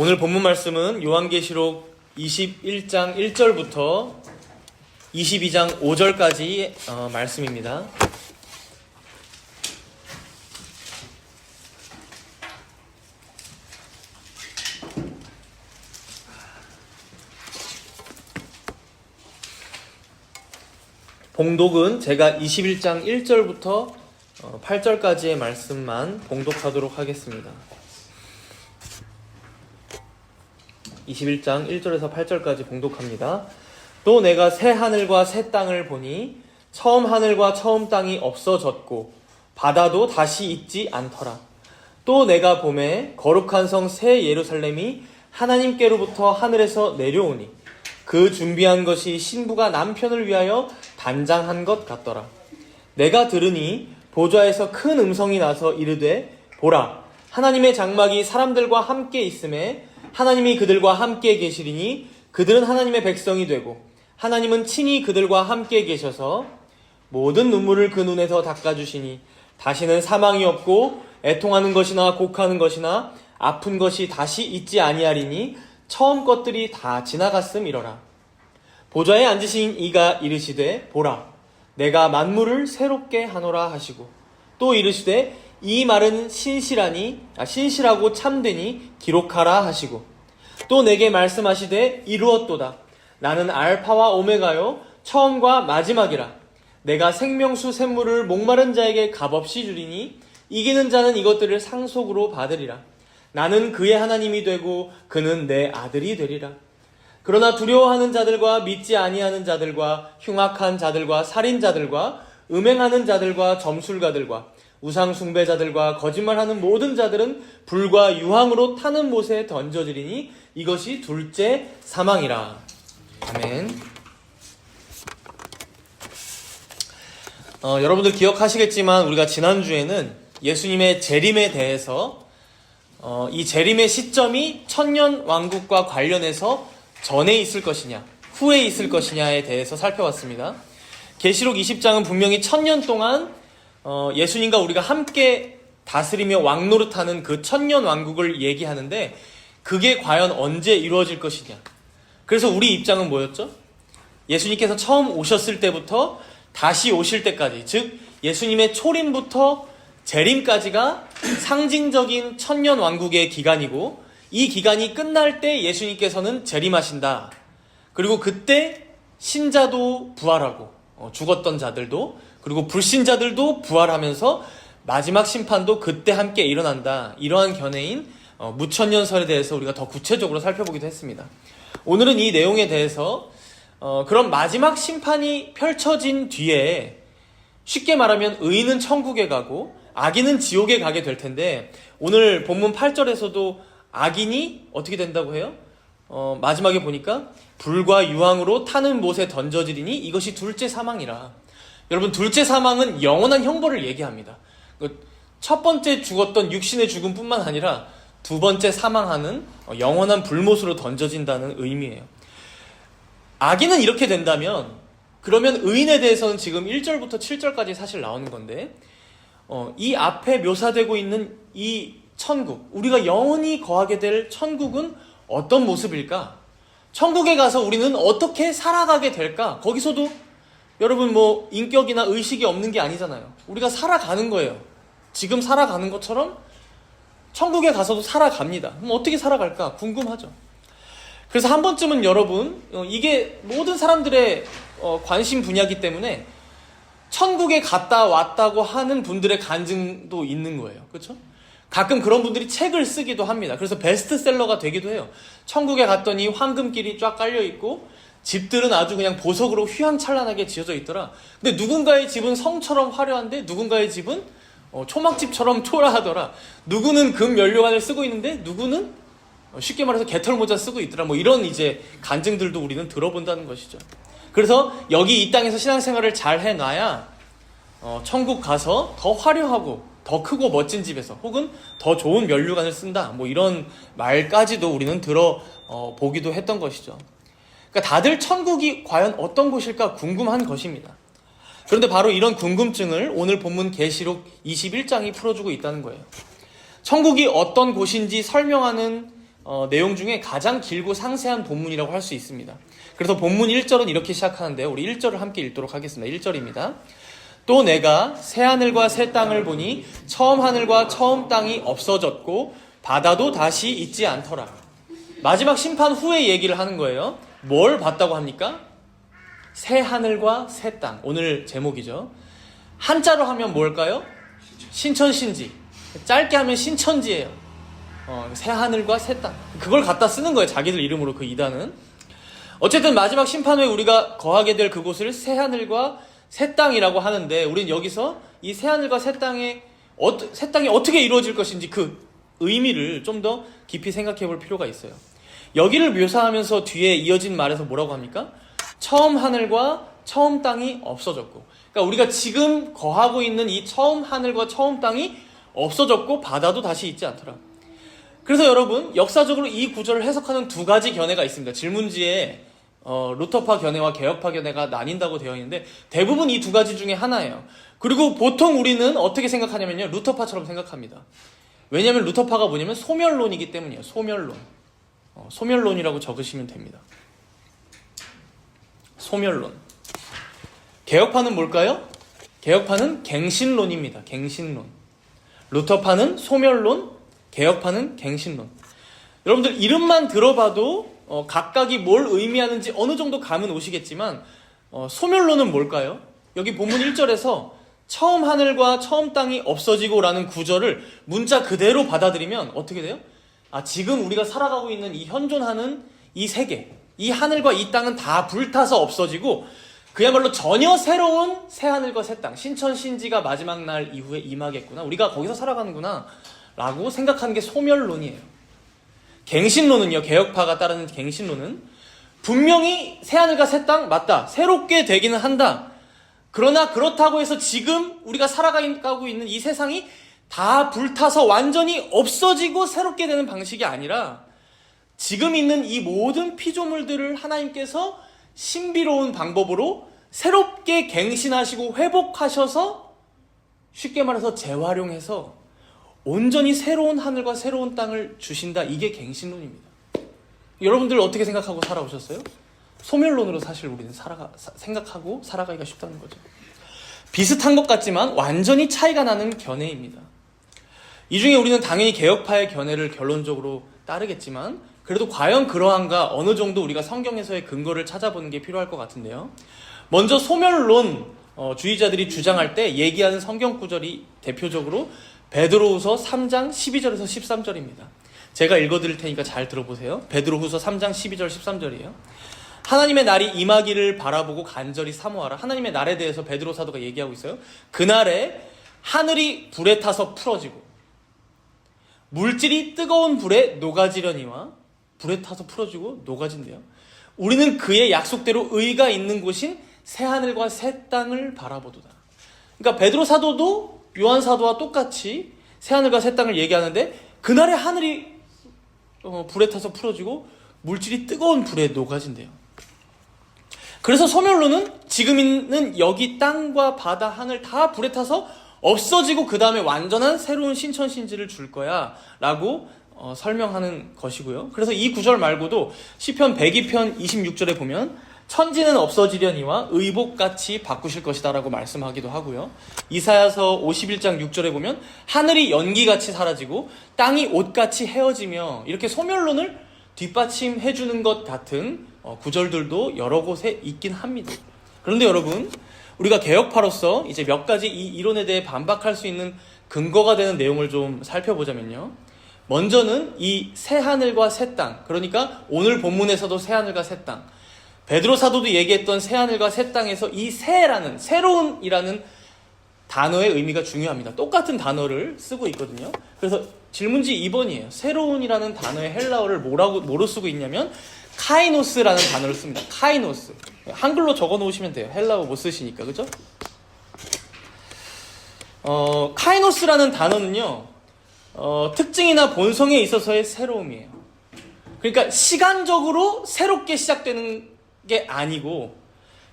오늘 본문 말씀은 요한계시록 21장 1절부터 22장 5절까지 말씀입니다. 봉독은 제가 21장 1절부터 8절까지의 말씀만 봉독하도록 하겠습니다. 21장 1절에서 8절까지 봉독합니다. 또 내가 새 하늘과 새 땅을 보니 처음 하늘과 처음 땅이 없어졌고 바다도 다시 있지 않더라. 또 내가 보매 거룩한 성 새 예루살렘이 하나님께로부터 하늘에서 내려오니 그 준비한 것이 신부가 남편을 위하여 단장한 것 같더라. 내가 들으니 보좌에서 큰 음성이 나서 이르되 보라, 하나님의 장막이 사람들과 함께 있음에 하나님이 그들과 함께 계시리니 그들은 하나님의 백성이 되고 하나님은 친히 그들과 함께 계셔서 모든 눈물을 그 눈에서 닦아주시니 다시는 사망이 없고 애통하는 것이나 곡하는 것이나 아픈 것이 다시 있지 아니하리니 처음 것들이 다 지나갔음이러라. 보좌에 앉으신 이가 이르시되 보라, 내가 만물을 새롭게 하노라 하시고 또 이르시되 이 말은 신실하고 참되니 기록하라 하시고 또 내게 말씀하시되 이루었도다. 나는 알파와 오메가요 처음과 마지막이라. 내가 생명수 샘물을 목마른 자에게 값없이 주리니 이기는 자는 이것들을 상속으로 받으리라. 나는 그의 하나님이 되고 그는 내 아들이 되리라. 그러나 두려워하는 자들과 믿지 아니하는 자들과 흉악한 자들과 살인자들과 음행하는 자들과 점술가들과 우상 숭배자들과 거짓말하는 모든 자들은 불과 유황으로 타는 못에 던져지리니 이것이 둘째 사망이라. 아멘. 여러분들 기억하시겠지만 우리가 지난주에는 예수님의 재림에 대해서 이 재림의 시점이 천년 왕국과 관련해서 전에 있을 것이냐 후에 있을 것이냐에 대해서 살펴봤습니다. 계시록 20장은 분명히 1000년 동안 예수님과 우리가 함께 다스리며 왕노릇하는 그 천년 왕국을 얘기하는데 그게 과연 언제 이루어질 것이냐. 그래서 우리 입장은 뭐였죠? 예수님께서 처음 오셨을 때부터 다시 오실 때까지, 즉 예수님의 초림부터 재림까지가 상징적인 천년 왕국의 기간이고 이 기간이 끝날 때 예수님께서는 재림하신다. 그리고 그때 신자도 부활하고 죽었던 자들도 그리고 불신자들도 부활하면서 마지막 심판도 그때 함께 일어난다. 이러한 견해인 무천년설에 대해서 우리가 더 구체적으로 살펴보기도 했습니다. 오늘은 이 내용에 대해서 그런 마지막 심판이 펼쳐진 뒤에 쉽게 말하면 의인은 천국에 가고 악인은 지옥에 가게 될 텐데 오늘 본문 8절에서도 악인이 어떻게 된다고 해요? 마지막에 보니까 불과 유황으로 타는 못에 던져지리니 이것이 둘째 사망이라. 여러분, 둘째 사망은 영원한 형벌을 얘기합니다. 첫 번째 죽었던 육신의 죽음뿐만 아니라 두 번째 사망하는 영원한 불못으로 던져진다는 의미예요. 악인은 이렇게 된다면 그러면 의인에 대해서는 지금 1절부터 7절까지 사실 나오는 건데 이 앞에 묘사되고 있는 이 천국, 우리가 영원히 거하게 될 천국은 어떤 모습일까? 천국에 가서 우리는 어떻게 살아가게 될까? 거기서도 여러분 인격이나 의식이 없는 게 아니잖아요. 우리가 살아가는 거예요. 지금 살아가는 것처럼 천국에 가서도 살아갑니다. 그럼 어떻게 살아갈까? 궁금하죠. 그래서 한 번쯤은 여러분, 이게 모든 사람들의 관심 분야이기 때문에 천국에 갔다 왔다고 하는 분들의 간증도 있는 거예요. 그렇죠? 가끔 그런 분들이 책을 쓰기도 합니다. 그래서 베스트셀러가 되기도 해요. 천국에 갔더니 황금길이 쫙 깔려있고 집들은 아주 그냥 보석으로 휘황찬란하게 지어져 있더라. 근데 누군가의 집은 성처럼 화려한데 누군가의 집은 초막집처럼 초라하더라. 누구는 금 연료관을 쓰고 있는데 누구는 쉽게 말해서 개털모자 쓰고 있더라. 이런 이제 간증들도 우리는 들어본다는 것이죠. 그래서 여기 이 땅에서 신앙생활을 잘 해놔야 천국 가서 더 화려하고 더 크고 멋진 집에서 혹은 더 좋은 면류관을 쓴다. 이런 말까지도 우리는 들어보기도 했던 것이죠. 그러니까 다들 천국이 과연 어떤 곳일까 궁금한 것입니다. 그런데 바로 이런 궁금증을 오늘 본문 계시록 21장이 풀어주고 있다는 거예요. 천국이 어떤 곳인지 설명하는 내용 중에 가장 길고 상세한 본문이라고 할 수 있습니다. 그래서 본문 1절은 이렇게 시작하는데요. 우리 1절을 함께 읽도록 하겠습니다. 1절입니다. 또 내가 새 하늘과 새 땅을 보니 처음 하늘과 처음 땅이 없어졌고 바다도 다시 있지 않더라. 마지막 심판 후에 얘기를 하는 거예요. 뭘 봤다고 합니까? 새 하늘과 새 땅. 오늘 제목이죠. 한자로 하면 뭘까요? 신천신지. 짧게 하면 신천지예요. 새 하늘과 새 땅. 그걸 갖다 쓰는 거예요. 자기들 이름으로 그 이단은. 어쨌든 마지막 심판 후에 우리가 거하게 될 그곳을 새 하늘과 새 땅이라고 하는데, 우리는 여기서 이 새 하늘과 새 땅이 어떻게 이루어질 것인지 그 의미를 좀 더 깊이 생각해 볼 필요가 있어요. 여기를 묘사하면서 뒤에 이어진 말에서 뭐라고 합니까? 처음 하늘과 처음 땅이 없어졌고, 그러니까 우리가 지금 거하고 있는 이 처음 하늘과 처음 땅이 없어졌고 바다도 다시 있지 않더라. 그래서 여러분, 역사적으로 이 구절을 해석하는 두 가지 견해가 있습니다. 질문지에 루터파 견해와 개혁파 견해가 나뉜다고 되어 있는데 대부분 이 두 가지 중에 하나예요. 그리고 보통 우리는 어떻게 생각하냐면요, 루터파처럼 생각합니다. 왜냐하면 루터파가 뭐냐면 소멸론이기 때문이에요. 소멸론. 소멸론이라고 적으시면 됩니다. 소멸론. 개혁파는 뭘까요? 개혁파는 갱신론입니다. 갱신론. 루터파는 소멸론, 개혁파는 갱신론. 여러분들 이름만 들어봐도 각각이 뭘 의미하는지 어느 정도 감은 오시겠지만, 소멸론은 뭘까요? 여기 본문 1절에서 처음 하늘과 처음 땅이 없어지고 라는 구절을 문자 그대로 받아들이면 어떻게 돼요? 지금 우리가 살아가고 있는 이 현존하는 이 세계, 이 하늘과 이 땅은 다 불타서 없어지고 그야말로 전혀 새로운 새 하늘과 새 땅, 신천신지가 마지막 날 이후에 임하겠구나, 우리가 거기서 살아가는구나 라고 생각하는 게 소멸론이에요. 갱신론은요, 개혁파가 따르는 갱신론은 분명히 새 하늘과 새 땅 맞다, 새롭게 되기는 한다. 그러나 그렇다고 해서 지금 우리가 살아가고 있는 이 세상이 다 불타서 완전히 없어지고 새롭게 되는 방식이 아니라 지금 있는 이 모든 피조물들을 하나님께서 신비로운 방법으로 새롭게 갱신하시고 회복하셔서, 쉽게 말해서 재활용해서 온전히 새로운 하늘과 새로운 땅을 주신다. 이게 갱신론입니다. 여러분들 어떻게 생각하고 살아오셨어요? 소멸론으로 사실 우리는 생각하고 살아가기가 쉽다는 거죠. 비슷한 것 같지만 완전히 차이가 나는 견해입니다. 이 중에 우리는 당연히 개혁파의 견해를 결론적으로 따르겠지만, 그래도 과연 그러한가 어느 정도 우리가 성경에서의 근거를 찾아보는 게 필요할 것 같은데요. 먼저 소멸론 주의자들이 주장할 때 얘기하는 성경 구절이 대표적으로 베드로후서 3장 12절에서 13절입니다. 제가 읽어드릴 테니까 잘 들어보세요. 베드로후서 3장 12절 13절이에요. 하나님의 날이 임하기를 바라보고 간절히 사모하라. 하나님의 날에 대해서 베드로 사도가 얘기하고 있어요. 그날에 하늘이 불에 타서 풀어지고 물질이 뜨거운 불에 녹아지려니와, 불에 타서 풀어지고 녹아진대요. 우리는 그의 약속대로 의가 있는 곳인 새 하늘과 새 땅을 바라보도다. 그러니까 베드로 사도도 요한 사도와 똑같이 새 하늘과 새 땅을 얘기하는데, 그날에 하늘이 불에 타서 풀어지고 물질이 뜨거운 불에 녹아진대요. 그래서 소멸론은 지금 있는 여기 땅과 바다, 하늘 다 불에 타서 없어지고 그 다음에 완전한 새로운 신천신지를 줄 거야 라고 설명하는 것이고요. 그래서 이 구절 말고도 시편 102편 26절에 보면 천지는 없어지려니와 의복같이 바꾸실 것이다 라고 말씀하기도 하고요. 이사야서 51장 6절에 보면 하늘이 연기같이 사라지고 땅이 옷같이 헤어지며, 이렇게 소멸론을 뒷받침해주는 것 같은 구절들도 여러 곳에 있긴 합니다. 그런데 여러분, 우리가 개혁파로서 이제 몇 가지 이 이론에 대해 반박할 수 있는 근거가 되는 내용을 좀 살펴보자면요. 먼저는 이 새 하늘과 새 땅, 그러니까 오늘 본문에서도 새 하늘과 새 땅, 베드로 사도도 얘기했던 새 하늘과 새 땅에서 이 새라는, 새로운이라는 단어의 의미가 중요합니다. 똑같은 단어를 쓰고 있거든요. 그래서 질문지 2번이에요. 새로운이라는 단어의 헬라어를 뭐로 쓰고 있냐면 카이노스라는 단어를 씁니다. 카이노스. 한글로 적어 놓으시면 돼요. 헬라어 못 쓰시니까, 그죠? 카이노스라는 단어는요, 특징이나 본성에 있어서의 새로움이에요. 그러니까 시간적으로 새롭게 시작되는 게 아니고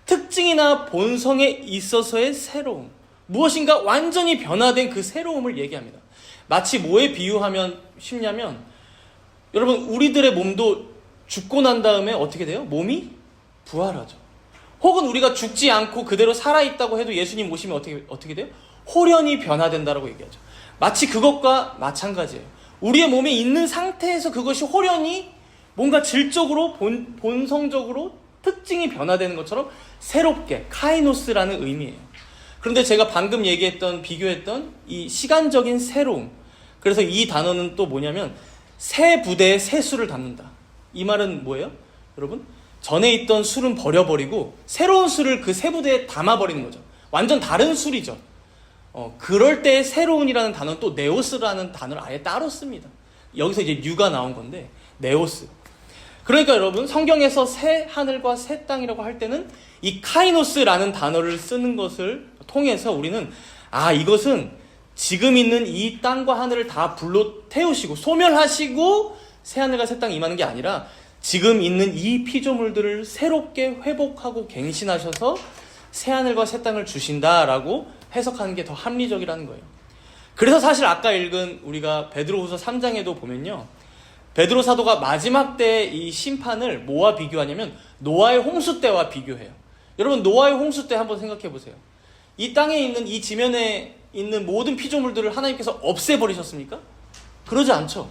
특징이나 본성에 있어서의 새로움, 무엇인가 완전히 변화된 그 새로움을 얘기합니다. 마치 뭐에 비유하면 쉽냐면, 여러분, 우리들의 몸도 죽고 난 다음에 어떻게 돼요? 몸이 부활하죠. 혹은 우리가 죽지 않고 그대로 살아있다고 해도 예수님 오시면 어떻게 돼요? 홀연히 변화된다라고 얘기하죠. 마치 그것과 마찬가지예요. 우리의 몸에 있는 상태에서 그것이 홀연히 뭔가 질적으로 본성적으로 특징이 변화되는 것처럼 새롭게, 카이노스라는 의미예요. 그런데 제가 방금 비교했던 이 시간적인 새로움, 그래서 이 단어는 또 뭐냐면 새 부대에 새 수를 담는다. 이 말은 뭐예요? 여러분, 전에 있던 술은 버려버리고 새로운 술을 그 새 부대에 담아버리는 거죠. 완전 다른 술이죠. 그럴 때 새로운이라는 단어는 또 네오스라는 단어를 아예 따로 씁니다. 여기서 이제 뉴가 나온 건데 네오스. 그러니까 여러분, 성경에서 새 하늘과 새 땅이라고 할 때는 이 카이노스라는 단어를 쓰는 것을 통해서 우리는 이것은 지금 있는 이 땅과 하늘을 다 불로 태우시고 소멸하시고 새 하늘과 새 땅이 임하는 게 아니라 지금 있는 이 피조물들을 새롭게 회복하고 갱신하셔서 새 하늘과 새 땅을 주신다라고 해석하는 게 더 합리적이라는 거예요. 그래서 사실 아까 읽은 우리가 베드로후서 3장에도 보면요, 베드로 사도가 마지막 때 이 심판을 뭐와 비교하냐면 노아의 홍수 때와 비교해요. 여러분, 노아의 홍수 때 한번 생각해 보세요. 이 땅에 있는 이 지면에 있는 모든 피조물들을 하나님께서 없애버리셨습니까? 그러지 않죠.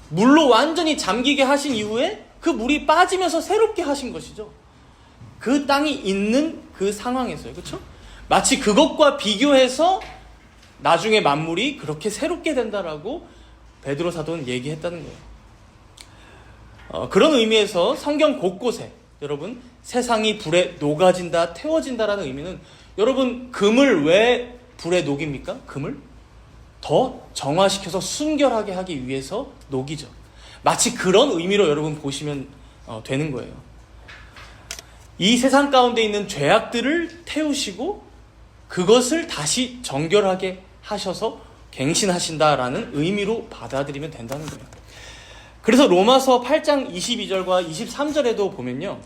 물로 완전히 잠기게 하신 이후에 그 물이 빠지면서 새롭게 하신 것이죠. 그 땅이 있는 그 상황에서요. 그렇죠? 마치 그것과 비교해서 나중에 만물이 그렇게 새롭게 된다라고 베드로 사도는 얘기했다는 거예요. 그런 의미에서 성경 곳곳에 여러분, 세상이 불에 녹아진다, 태워진다라는 의미는, 여러분, 금을 왜 불에 녹입니까? 금을 더 정화시켜서 순결하게 하기 위해서 녹이죠. 마치 그런 의미로 여러분 보시면 되는 거예요. 이 세상 가운데 있는 죄악들을 태우시고 그것을 다시 정결하게 하셔서 갱신하신다라는 의미로 받아들이면 된다는 거예요. 그래서 로마서 8장 22절과 23절에도 보면요,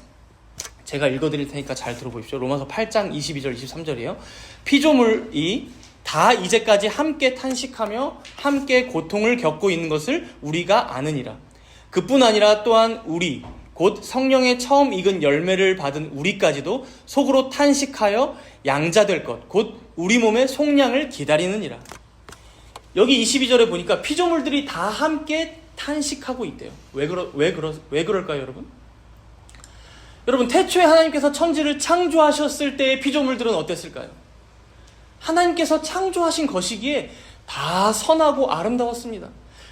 제가 읽어드릴 테니까 잘 들어보십시오. 로마서 8장 22절 23절이에요. 피조물이 다 이제까지 함께 탄식하며 함께 고통을 겪고 있는 것을 우리가 아느니라. 그뿐 아니라 또한 우리 곧 성령의 처음 익은 열매를 받은 우리까지도 속으로 탄식하여 양자될 것 곧 우리 몸의 속량을 기다리느니라. 여기 22절에 보니까 피조물들이 다 함께 탄식하고 있대요. 왜 그럴까요, 여러분? 여러분, 태초에 하나님께서 천지를 창조하셨을 때의 피조물들은 어땠을까요? 하나님께서 창조하신 것이기에 다 선하고 아름다웠습니다.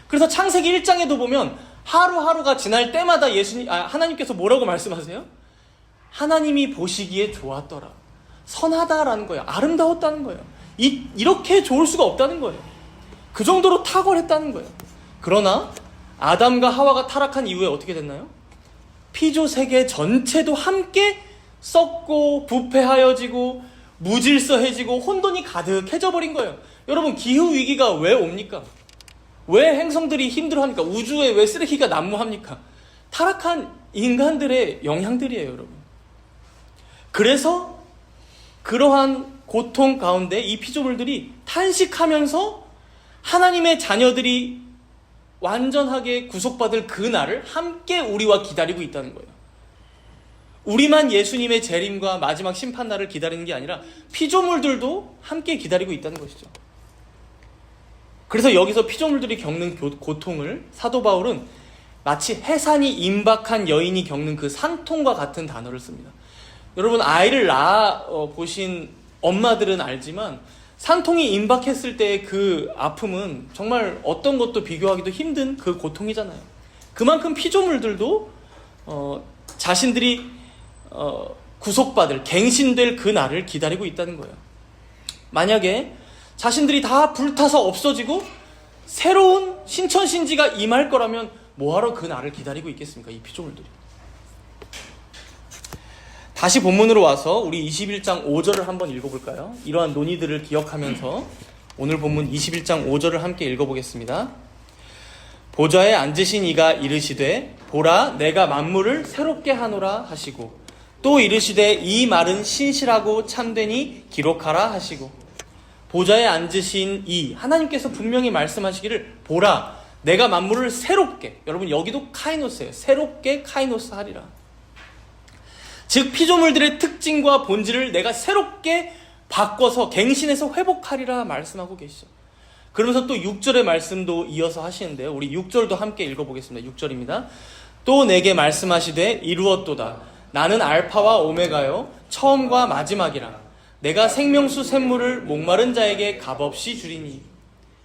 그래서 창세기 1장에도 보면 하루하루가 지날 때마다 하나님께서 뭐라고 말씀하세요? 하나님이 보시기에 좋았더라. 선하다라는 거예요. 아름다웠다는 거예요. 이렇게 좋을 수가 없다는 거예요. 그 정도로 탁월했다는 거예요. 그러나 아담과 하와가 타락한 이후에 어떻게 됐나요? 피조 세계 전체도 함께 썩고 부패하여지고 무질서해지고 혼돈이 가득해져 버린 거예요. 여러분, 기후위기가 왜 옵니까? 왜 행성들이 힘들어합니까? 우주에 왜 쓰레기가 난무합니까? 타락한 인간들의 영향들이에요, 여러분. 그래서 그러한 고통 가운데 이 피조물들이 탄식하면서 하나님의 자녀들이 완전하게 구속받을 그 날을 함께 우리와 기다리고 있다는 거예요. 우리만 예수님의 재림과 마지막 심판 날을 기다리는 게 아니라 피조물들도 함께 기다리고 있다는 것이죠. 그래서 여기서 피조물들이 겪는 고통을 사도 바울은 마치 해산이 임박한 여인이 겪는 그 산통과 같은 단어를 씁니다. 여러분, 아이를 낳아 보신 엄마들은 알지만 산통이 임박했을 때의 그 아픔은 정말 어떤 것도 비교하기도 힘든 그 고통이잖아요. 그만큼 피조물들도 자신들이 구속받을, 갱신될 그 날을 기다리고 있다는 거예요. 만약에 자신들이 다 불타서 없어지고 새로운 신천신지가 임할 거라면 뭐하러 그 날을 기다리고 있겠습니까? 이 피조물들이. 다시 본문으로 와서 우리 21장 5절을 한번 읽어볼까요? 이러한 논의들을 기억하면서 오늘 본문 21장 5절을 함께 읽어보겠습니다. 보좌에 앉으신 이가 이르시되 보라, 내가 만물을 새롭게 하노라 하시고 또 이르시되 이 말은 신실하고 참되니 기록하라 하시고. 보좌에 앉으신 이 하나님께서 분명히 말씀하시기를 보라, 내가 만물을 새롭게, 여러분 여기도 카이노스예요. 새롭게 카이노스 하리라. 즉 피조물들의 특징과 본질을 내가 새롭게 바꿔서 갱신해서 회복하리라 말씀하고 계시죠. 그러면서 또 6절의 말씀도 이어서 하시는데요. 우리 6절도 함께 읽어보겠습니다. 6절입니다. 또 내게 말씀하시되 이루었도다. 나는 알파와 오메가요 처음과 마지막이라. 내가 생명수 샘물을 목마른 자에게 값없이 주리니.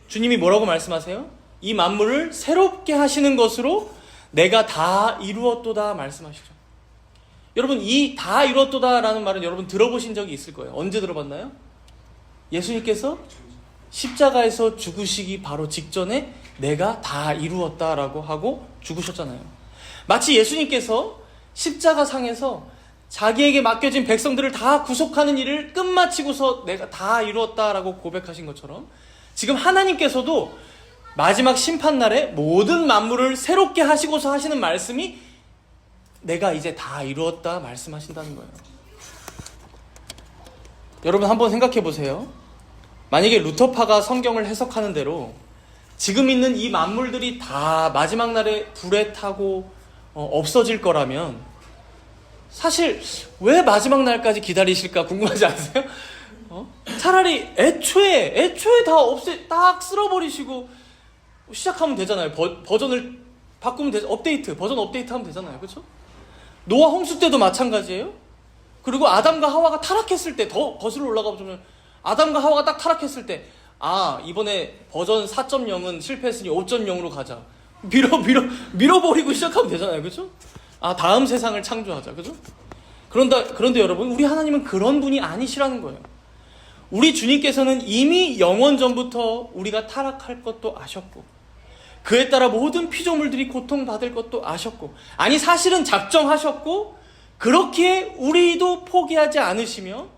주님이 뭐라고 말씀하세요? 이 만물을 새롭게 하시는 것으로 내가 다 이루었도다 말씀하시죠. 여러분 이 다 이루었도다 라는 말은 여러분 들어보신 적이 있을 거예요. 언제 들어봤나요? 예수님께서 십자가에서 죽으시기 바로 직전에 내가 다 이루었다라고 하고 죽으셨잖아요. 마치 예수님께서 십자가 상에서 자기에게 맡겨진 백성들을 다 구속하는 일을 끝마치고서 내가 다 이루었다라고 고백하신 것처럼 지금 하나님께서도 마지막 심판날에 모든 만물을 새롭게 하시고서 하시는 말씀이 내가 이제 다 이루었다 말씀하신다는 거예요. 여러분 한번 생각해 보세요. 만약에 루터파가 성경을 해석하는 대로 지금 있는 이 만물들이 다 마지막 날에 불에 타고 없어질 거라면 사실 왜 마지막 날까지 기다리실까 궁금하지 않으세요? 차라리 애초에 딱 쓸어버리시고 시작하면 되잖아요. 버전을 바꾸면 되죠. 버전 업데이트하면 되잖아요. 그렇죠? 노아 홍수 때도 마찬가지예요. 그리고 아담과 하와가 타락했을 때 더 거슬러 올라가 보면 아담과 하와가 딱 타락했을 때 이번에 버전 4.0은 실패했으니 5.0으로 가자. 밀어버리고 시작하면 되잖아요. 그렇죠? 다음 세상을 창조하자. 그죠? 그런데 여러분, 우리 하나님은 그런 분이 아니시라는 거예요. 우리 주님께서는 이미 영원 전부터 우리가 타락할 것도 아셨고, 그에 따라 모든 피조물들이 고통받을 것도 아셨고, 사실은 작정하셨고, 그렇기에 우리도 포기하지 않으시며,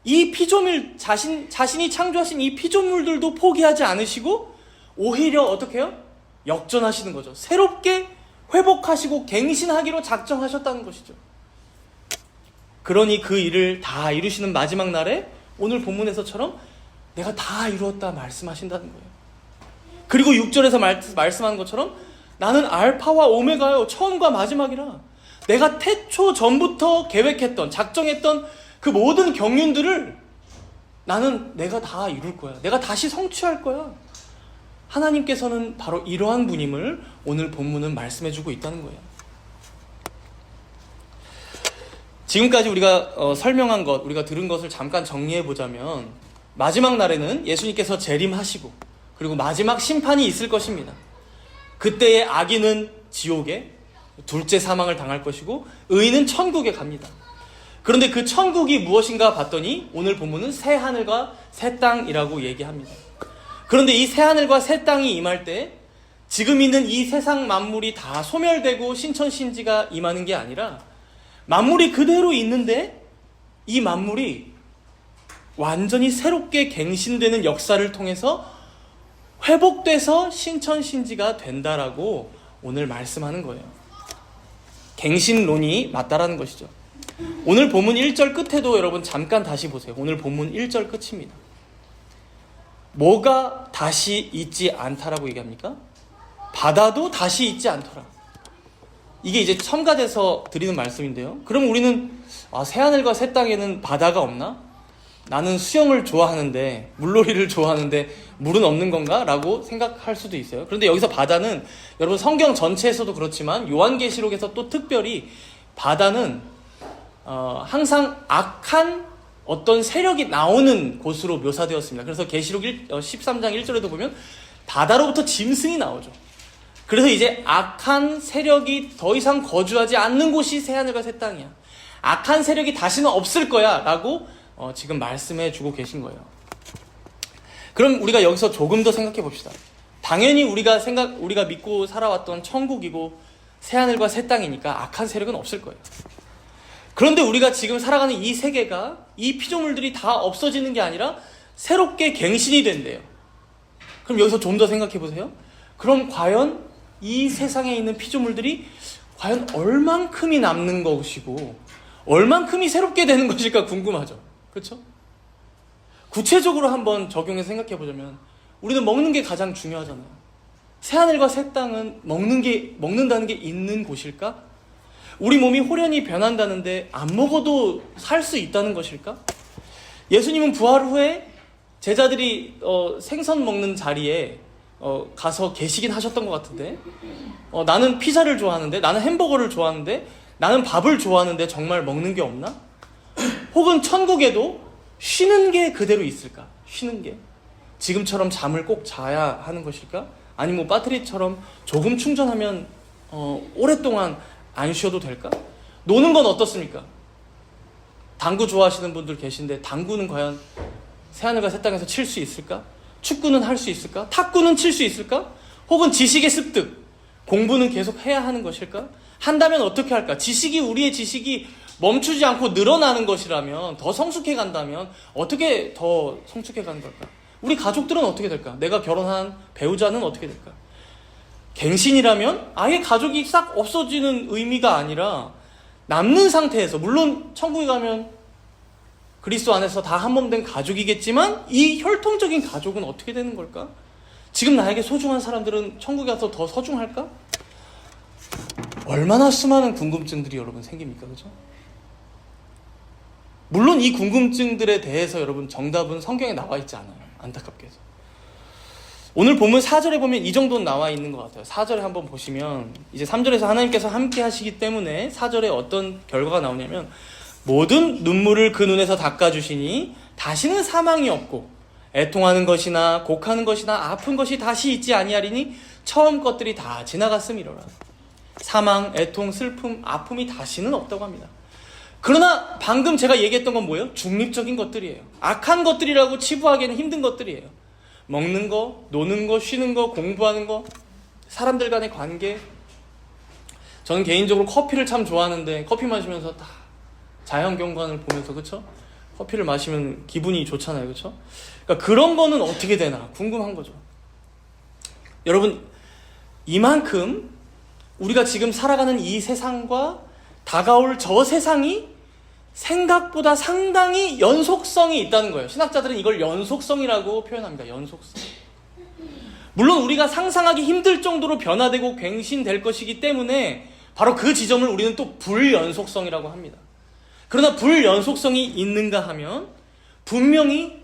이 피조물, 자신이 창조하신 이 피조물들도 포기하지 않으시고, 오히려 어떻게 해요? 역전하시는 거죠. 새롭게 회복하시고 갱신하기로 작정하셨다는 것이죠. 그러니 그 일을 다 이루시는 마지막 날에 오늘 본문에서처럼 내가 다 이루었다 말씀하신다는 거예요. 그리고 6절에서 말씀하는 것처럼 나는 알파와 오메가요 처음과 마지막이라. 내가 태초 전부터 계획했던 작정했던 그 모든 경륜들을 내가 다 이룰 거야. 내가 다시 성취할 거야. 하나님께서는 바로 이러한 분임을 오늘 본문은 말씀해주고 있다는 거예요. 지금까지 우리가 설명한 것, 우리가 들은 것을 잠깐 정리해보자면 마지막 날에는 예수님께서 재림하시고 그리고 마지막 심판이 있을 것입니다. 그때의 악인은 지옥에, 둘째 사망을 당할 것이고 의인은 천국에 갑니다. 그런데 그 천국이 무엇인가 봤더니 오늘 본문은 새 하늘과 새 땅이라고 얘기합니다. 그런데 이 새 하늘과 새 땅이 임할 때 지금 있는 이 세상 만물이 다 소멸되고 신천신지가 임하는 게 아니라 만물이 그대로 있는데 이 만물이 완전히 새롭게 갱신되는 역사를 통해서 회복돼서 신천신지가 된다라고 오늘 말씀하는 거예요. 갱신론이 맞다라는 것이죠. 오늘 본문 1절 끝에도 여러분 잠깐 다시 보세요. 오늘 본문 1절 끝입니다. 뭐가 다시 있지 않다라고 얘기합니까? 바다도 다시 있지 않더라. 이게 이제 첨가돼서 드리는 말씀인데요. 그럼 우리는 새하늘과 새 땅에는 바다가 없나? 나는 수영을 좋아하는데, 물놀이를 좋아하는데 물은 없는 건가? 라고 생각할 수도 있어요. 그런데 여기서 바다는 여러분 성경 전체에서도 그렇지만 요한계시록에서 또 특별히 바다는 항상 악한 어떤 세력이 나오는 곳으로 묘사되었습니다. 그래서 계시록 13장 1절에도 보면 바다로부터 짐승이 나오죠. 그래서 이제 악한 세력이 더 이상 거주하지 않는 곳이 새하늘과 새 땅이야. 악한 세력이 다시는 없을 거야 라고 지금 말씀해 주고 계신 거예요. 그럼 우리가 여기서 조금 더 생각해 봅시다. 당연히 우리가 믿고 살아왔던 천국이고 새하늘과 새 땅이니까 악한 세력은 없을 거예요. 그런데 우리가 지금 살아가는 이 세계가, 이 피조물들이 다 없어지는 게 아니라 새롭게 갱신이 된대요. 그럼 여기서 좀 더 생각해 보세요. 그럼 과연 이 세상에 있는 피조물들이 과연 얼만큼이 남는 것이고 얼만큼이 새롭게 되는 것일까 궁금하죠. 그렇죠? 구체적으로 한번 적용해서 생각해 보자면 우리는 먹는 게 가장 중요하잖아요. 새하늘과 새 땅은 먹는다는 게 있는 곳일까? 우리 몸이 호련히 변한다는데 안 먹어도 살 수 있다는 것일까? 예수님은 부활 후에 제자들이 생선 먹는 자리에 가서 계시긴 하셨던 것 같은데, 나는 피자를 좋아하는데, 나는 햄버거를 좋아하는데, 나는 밥을 좋아하는데 정말 먹는 게 없나? 혹은 천국에도 쉬는 게 그대로 있을까? 쉬는 게 지금처럼 잠을 꼭 자야 하는 것일까? 아니면 뭐 배터리처럼 조금 충전하면 오랫동안 안 쉬어도 될까? 노는 건 어떻습니까? 당구 좋아하시는 분들 계신데 당구는 과연 새하늘과 새 땅에서 칠 수 있을까? 축구는 할 수 있을까? 탁구는 칠 수 있을까? 혹은 지식의 습득, 공부는 계속 해야 하는 것일까? 한다면 어떻게 할까? 우리의 지식이 멈추지 않고 늘어나는 것이라면, 더 성숙해 간다면 어떻게 더 성숙해 가는 걸까? 우리 가족들은 어떻게 될까? 내가 결혼한 배우자는 어떻게 될까? 갱신이라면 아예 가족이 싹 없어지는 의미가 아니라 남는 상태에서, 물론 천국에 가면 그리스도 안에서 다 한 몸 된 가족이겠지만 이 혈통적인 가족은 어떻게 되는 걸까? 지금 나에게 소중한 사람들은 천국에 가서 더 소중할까? 얼마나 수많은 궁금증들이 여러분 생깁니까? 그죠? 물론 이 궁금증들에 대해서 여러분 정답은 성경에 나와 있지 않아요. 안타깝게도. 오늘 본문 4절에 보면 이 정도는 나와 있는 것 같아요. 4절에 한번 보시면 이제 3절에서 하나님께서 함께 하시기 때문에 4절에 어떤 결과가 나오냐면, 모든 눈물을 그 눈에서 닦아주시니 다시는 사망이 없고 애통하는 것이나 곡하는 것이나 아픈 것이 다시 있지 아니하리니 처음 것들이 다 지나갔음이로라. 사망, 애통, 슬픔, 아픔이 다시는 없다고 합니다. 그러나 방금 제가 얘기했던 건 뭐예요? 중립적인 것들이에요. 악한 것들이라고 치부하기에는 힘든 것들이에요. 먹는 거, 노는 거, 쉬는 거, 공부하는 거, 사람들 간의 관계. 저는 개인적으로 커피를 참 좋아하는데 커피 마시면서 다 자연경관을 보면서, 그쵸? 커피를 마시면 기분이 좋잖아요, 그쵸? 그러니까 그런 거는 어떻게 되나 궁금한 거죠. 여러분, 이만큼 우리가 지금 살아가는 이 세상과 다가올 저 세상이 생각보다 상당히 연속성이 있다는 거예요. 신학자들은 이걸 연속성이라고 표현합니다. 연속성. 물론 우리가 상상하기 힘들 정도로 변화되고 갱신될 것이기 때문에 바로 그 지점을 우리는 또 불연속성이라고 합니다. 그러나 불연속성이 있는가 하면 분명히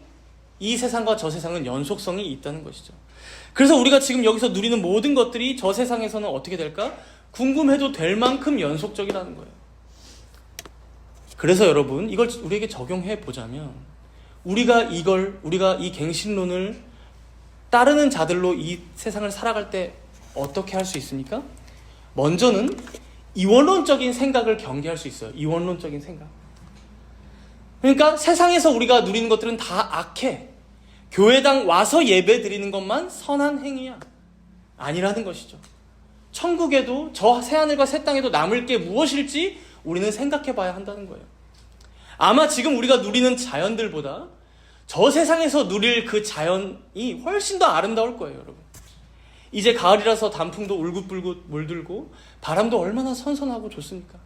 이 세상과 저 세상은 연속성이 있다는 것이죠. 그래서 우리가 지금 여기서 누리는 모든 것들이 저 세상에서는 어떻게 될까? 궁금해도 될 만큼 연속적이라는 거예요. 그래서 여러분, 이걸 우리에게 적용해 보자면, 우리가 이 갱신론을 따르는 자들로 이 세상을 살아갈 때 어떻게 할 수 있습니까? 먼저는 이원론적인 생각을 경계할 수 있어요. 이원론적인 생각. 그러니까 세상에서 우리가 누리는 것들은 다 악해. 교회당 와서 예배 드리는 것만 선한 행위야. 아니라는 것이죠. 천국에도 저 새하늘과 새 땅에도 남을 게 무엇일지 우리는 생각해 봐야 한다는 거예요. 아마 지금 우리가 누리는 자연들보다 저 세상에서 누릴 그 자연이 훨씬 더 아름다울 거예요, 여러분. 이제 가을이라서 단풍도 울긋불긋 물들고 바람도 얼마나 선선하고 좋습니까?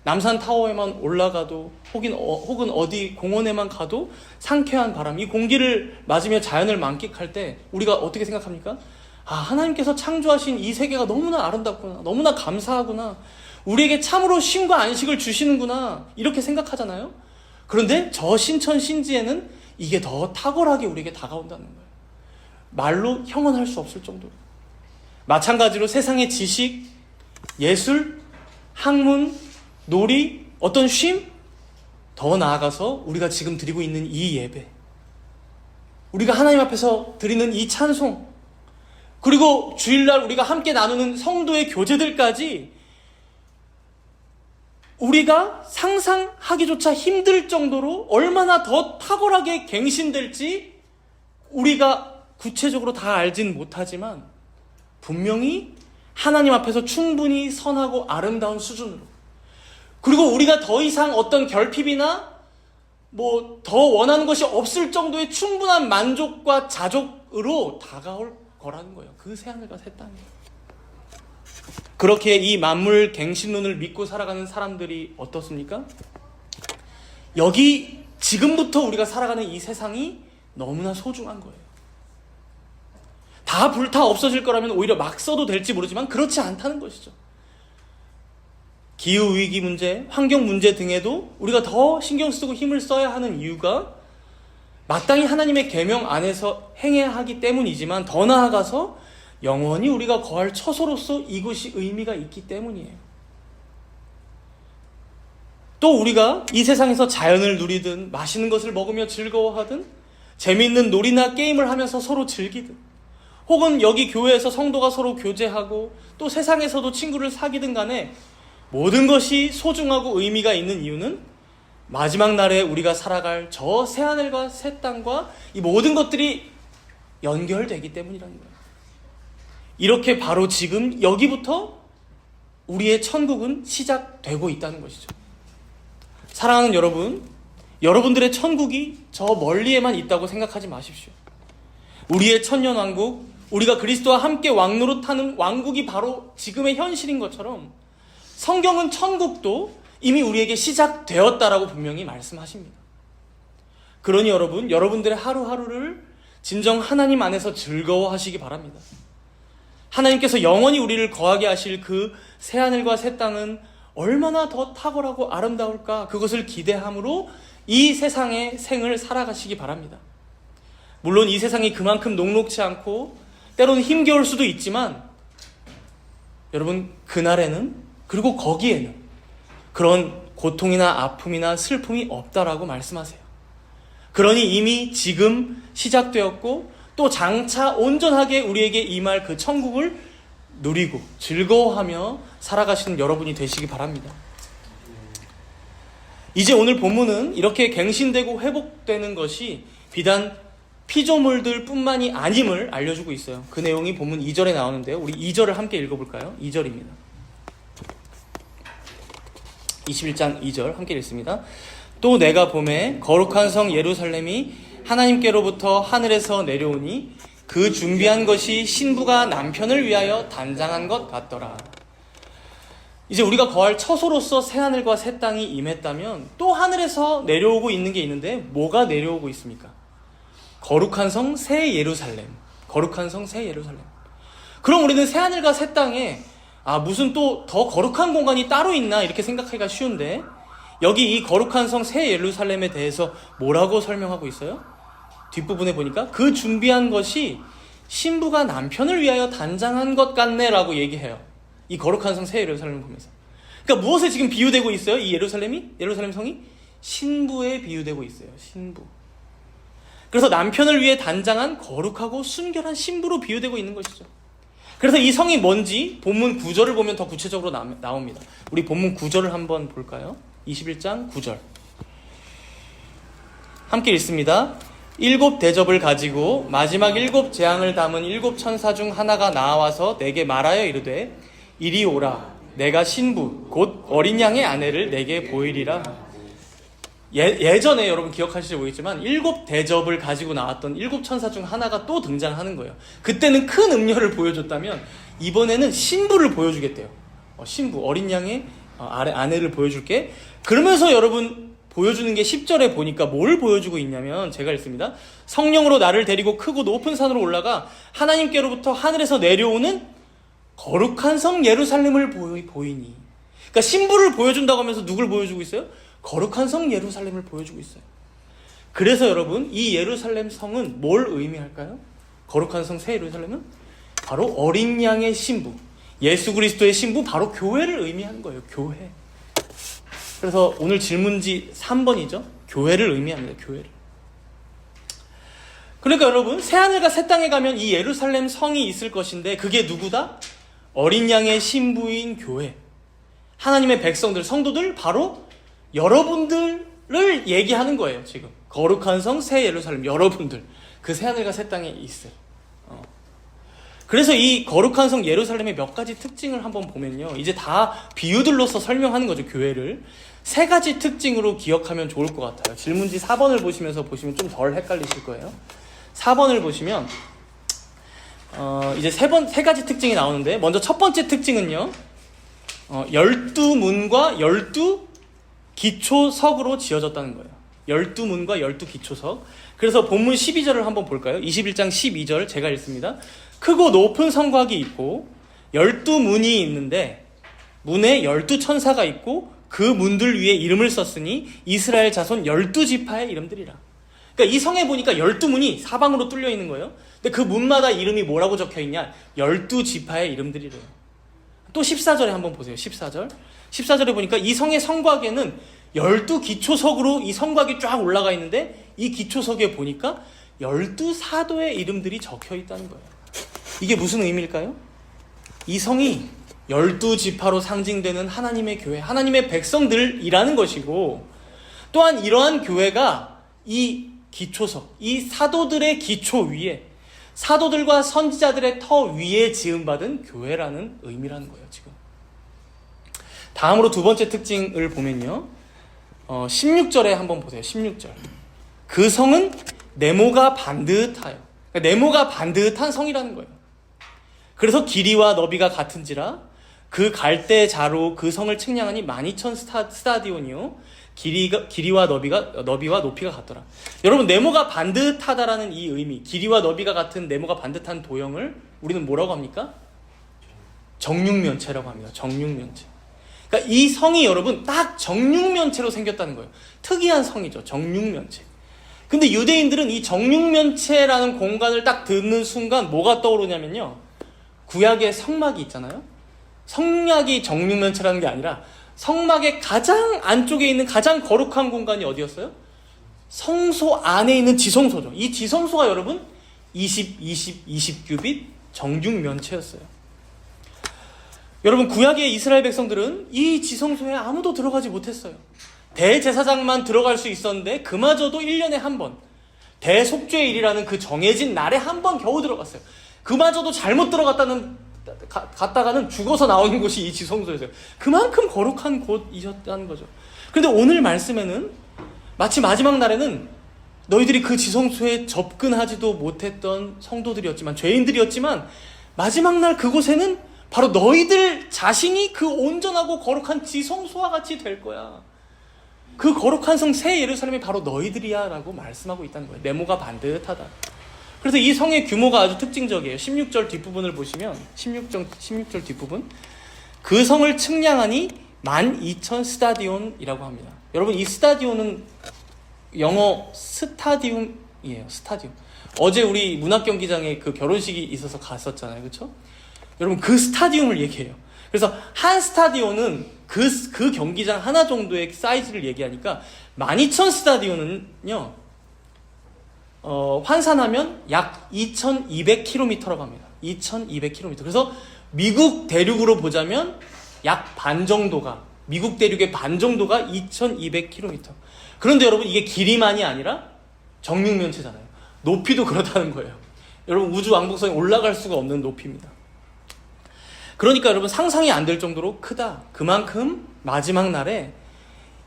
남산 타워에만 올라가도 혹은 어디 공원에만 가도 상쾌한 바람, 이 공기를 맞으며 자연을 만끽할 때 우리가 어떻게 생각합니까? 아, 하나님께서 창조하신 이 세계가 너무나 아름답구나, 너무나 감사하구나, 우리에게 참으로 쉼과 안식을 주시는구나, 이렇게 생각하잖아요. 그런데 저 신천 신지에는 이게 더 탁월하게 우리에게 다가온다는 거예요. 말로 형언할 수 없을 정도로. 마찬가지로 세상의 지식, 예술, 학문, 놀이, 어떤 쉼, 더 나아가서 우리가 지금 드리고 있는 이 예배, 우리가 하나님 앞에서 드리는 이 찬송, 그리고 주일날 우리가 함께 나누는 성도의 교제들까지 우리가 상상하기조차 힘들 정도로 얼마나 더 탁월하게 갱신될지 우리가 구체적으로 다 알진 못하지만 분명히 하나님 앞에서 충분히 선하고 아름다운 수준으로, 그리고 우리가 더 이상 어떤 결핍이나 더 원하는 것이 없을 정도의 충분한 만족과 자족으로 다가올 거라는 거예요. 그 새하늘과 새 땅이. 그렇게 이 만물 갱신론을 믿고 살아가는 사람들이 어떻습니까? 여기 지금부터 우리가 살아가는 이 세상이 너무나 소중한 거예요. 다 불타 없어질 거라면 오히려 막 써도 될지 모르지만 그렇지 않다는 것이죠. 기후위기 문제, 환경 문제 등에도 우리가 더 신경 쓰고 힘을 써야 하는 이유가 마땅히 하나님의 계명 안에서 행해야 하기 때문이지만 더 나아가서 영원히 우리가 거할 처소로서 이것이 의미가 있기 때문이에요. 또 우리가 이 세상에서 자연을 누리든 맛있는 것을 먹으며 즐거워하든 재미있는 놀이나 게임을 하면서 서로 즐기든 혹은 여기 교회에서 성도가 서로 교제하고 또 세상에서도 친구를 사귀든 간에 모든 것이 소중하고 의미가 있는 이유는 마지막 날에 우리가 살아갈 저 새하늘과 새 땅과 이 모든 것들이 연결되기 때문이라는 거예요. 이렇게 바로 지금 여기부터 우리의 천국은 시작되고 있다는 것이죠. 사랑하는 여러분, 여러분들의 천국이 저 멀리에만 있다고 생각하지 마십시오. 우리의 천년왕국, 우리가 그리스도와 함께 왕노릇하는 왕국이 바로 지금의 현실인 것처럼 성경은 천국도 이미 우리에게 시작되었다라고 분명히 말씀하십니다. 그러니 여러분, 여러분들의 하루하루를 진정 하나님 안에서 즐거워하시기 바랍니다. 하나님께서 영원히 우리를 거하게 하실 그 새하늘과 새 땅은 얼마나 더 탁월하고 아름다울까, 그것을 기대함으로 이 세상의 생을 살아가시기 바랍니다. 물론 이 세상이 그만큼 녹록지 않고 때로는 힘겨울 수도 있지만 여러분, 그날에는, 그리고 거기에는 그런 고통이나 아픔이나 슬픔이 없다라고 말씀하세요. 그러니 이미 지금 시작되었고 또 장차 온전하게 우리에게 임할 그 천국을 누리고 즐거워하며 살아가시는 여러분이 되시기 바랍니다. 이제 오늘 본문은 이렇게 갱신되고 회복되는 것이 비단 피조물들 뿐만이 아님을 알려주고 있어요. 그 내용이 본문 2절에 나오는데요. 우리 2절을 함께 읽어볼까요? 2절입니다. 21장 2절 함께 읽습니다. 또 내가 보매 거룩한 성 예루살렘이 하나님께로부터 하늘에서 내려오니 그 준비한 것이 신부가 남편을 위하여 단장한 것 같더라. 이제 우리가 거할 처소로서 새하늘과 새 땅이 임했다면 또 하늘에서 내려오고 있는 게 있는데 뭐가 내려오고 있습니까? 거룩한 성 새 예루살렘. 거룩한 성 새 예루살렘. 그럼 우리는 새하늘과 새 땅에 무슨 또 더 거룩한 공간이 따로 있나 이렇게 생각하기가 쉬운데 여기 이 거룩한 성 새 예루살렘에 대해서 뭐라고 설명하고 있어요? 뒷부분에 보니까 그 준비한 것이 신부가 남편을 위하여 단장한 것 같네 라고 얘기해요. 이 거룩한 성 새 예루살렘을 보면서. 그러니까 무엇에 지금 비유되고 있어요? 이 예루살렘 성이? 신부에 비유되고 있어요. 신부. 그래서 남편을 위해 단장한 거룩하고 순결한 신부로 비유되고 있는 것이죠. 그래서 이 성이 뭔지 본문 9절을 보면 더 구체적으로 나옵니다. 우리 본문 9절을 한번 볼까요? 21장 9절 함께 읽습니다. 7 대접을 가지고 마지막 7 재앙을 담은 7 천사 중 하나가 나와서 내게 말하여 이르되 이리 오라, 내가 신부 곧 어린 양의 아내를 내게 보이리라. 예전에 여러분 기억하실지 모르겠지만 7 대접을 가지고 나왔던 7 천사 중 하나가 또 등장하는 거예요. 그때는 큰 음녀를 보여줬다면 이번에는 신부를 보여주겠대요. 신부, 어린 양의 아내를 보여줄게. 그러면서 여러분 보여주는 게 10절에 보니까 뭘 보여주고 있냐면 제가 읽습니다. 성령으로 나를 데리고 크고 높은 산으로 올라가 하나님께로부터 하늘에서 내려오는 거룩한 성 예루살렘을 보이니. 그러니까 신부를 보여준다고 하면서 누굴 보여주고 있어요? 거룩한 성 예루살렘을 보여주고 있어요. 그래서 여러분 이 예루살렘 성은 뭘 의미할까요? 거룩한 성 새 예루살렘은 바로 어린 양의 신부, 예수 그리스도의 신부, 바로 교회를 의미하는 거예요. 교회. 그래서 오늘 질문지 3번이죠. 교회를 의미합니다. 교회를. 그러니까 여러분 새하늘과 새 땅에 가면 이 예루살렘 성이 있을 것인데 그게 누구다? 어린 양의 신부인 교회. 하나님의 백성들, 성도들, 바로 여러분들을 얘기하는 거예요. 지금 거룩한 성 새 예루살렘, 여러분들 그 새하늘과 새 땅에 있어요. 그래서 이 거룩한 성 예루살렘의 몇 가지 특징을 한번 보면요, 이제 다 비유들로서 설명하는 거죠. 교회를 3가지 특징으로 기억하면 좋을 것 같아요. 질문지 4번을 보시면 좀 덜 헷갈리실 거예요. 4번을 보시면 이제 3가지 특징이 나오는데, 먼저 첫 번째 특징은요, 12문과 12 기초석으로 지어졌다는 거예요. 12문과 12기초석. 그래서 본문 12절을 한번 볼까요? 21장 12절 제가 읽습니다. 크고 높은 성곽이 있고 12문이 있는데 문에 12천사가 있고 그 문들 위에 이름을 썼으니 이스라엘 자손 12지파의 이름들이라. 그러니까 이 성에 보니까 12문이 사방으로 뚫려 있는 거예요. 근데 그 문마다 이름이 뭐라고 적혀 있냐? 12지파의 이름들이래요. 또 14절에 한번 보세요. 14절에 보니까 이 성의 성곽에는 12기초석으로 이 성곽이 쫙 올라가 있는데 이 기초석에 보니까 12사도의 이름들이 적혀 있다는 거예요. 이게 무슨 의미일까요? 이 성이 12지파로 상징되는 하나님의 교회, 하나님의 백성들이라는 것이고, 또한 이러한 교회가 이 기초석, 이 사도들의 기초 위에, 사도들과 선지자들의 터 위에 지음받은 교회라는 의미라는 거예요, 지금. 다음으로 두 번째 특징을 보면요. 16절에 한번 보세요. 16절. 그 성은 네모가 반듯하여. 그러니까 네모가 반듯한 성이라는 거예요. 그래서 길이와 너비가 같은지라 그 갈대 자로 그 성을 측량하니 12,000 스타디온이요. 길이와 너비와 높이가 같더라. 여러분, 네모가 반듯하다라는 이 의미, 길이와 너비가 같은 네모가 반듯한 도형을 우리는 뭐라고 합니까? 정육면체라고 합니다. 정육면체. 그러니까 이 성이 여러분 딱 정육면체로 생겼다는 거예요. 특이한 성이죠. 정육면체. 근데 유대인들은 이 정육면체라는 공간을 딱 듣는 순간 뭐가 떠오르냐면요. 구약의 성막이 있잖아요. 성막이 정육면체라는 게 아니라 성막의 가장 안쪽에 있는 가장 거룩한 공간이 어디였어요? 성소 안에 있는 지성소죠. 이 지성소가 여러분 20규빗 정육면체였어요. 여러분, 구약의 이스라엘 백성들은 이 지성소에 아무도 들어가지 못했어요. 대제사장만 들어갈 수 있었는데 그마저도 1년에 한 번, 대속죄일이라는 그 정해진 날에 한 번 겨우 들어갔어요. 그마저도 잘못 갔다가는 죽어서 나오는 곳이 이 지성소였어요. 그만큼 거룩한 곳이셨다는 거죠. 그런데 오늘 말씀에는 마치 마지막 날에는 너희들이 그 지성소에 접근하지도 못했던 성도들이었지만, 죄인들이었지만, 마지막 날 그곳에는 바로 너희들 자신이 그 온전하고 거룩한 지성소와 같이 될 거야. 그 거룩한 성 새 예루살렘이 바로 너희들이야 라고 말씀하고 있다는 거예요. 네모가 반듯하다. 그래서 이 성의 규모가 아주 특징적이에요. 16절 뒷부분을 보시면 16절 뒷부분, 그 성을 측량하니 12,000 스타디온이라고 합니다. 여러분, 이 스타디온은 영어 스타디움이에요. 스타디움. 어제 우리 문학경기장에 그 결혼식이 있어서 갔었잖아요. 그렇죠? 여러분, 그 스타디움을 얘기해요. 그래서 한 스타디온은 그 경기장 하나 정도의 사이즈를 얘기하니까 12,000 스타디온은요, 환산하면 약 2,200km라고 합니다. 2,200km. 그래서 미국 대륙으로 보자면 약 반 정도가, 미국 대륙의 반 정도가 2,200km. 그런데 여러분, 이게 길이만이 아니라 정육면체잖아요. 높이도 그렇다는 거예요. 여러분, 우주 왕복선이 올라갈 수가 없는 높이입니다. 그러니까 여러분, 상상이 안 될 정도로 크다. 그만큼 마지막 날에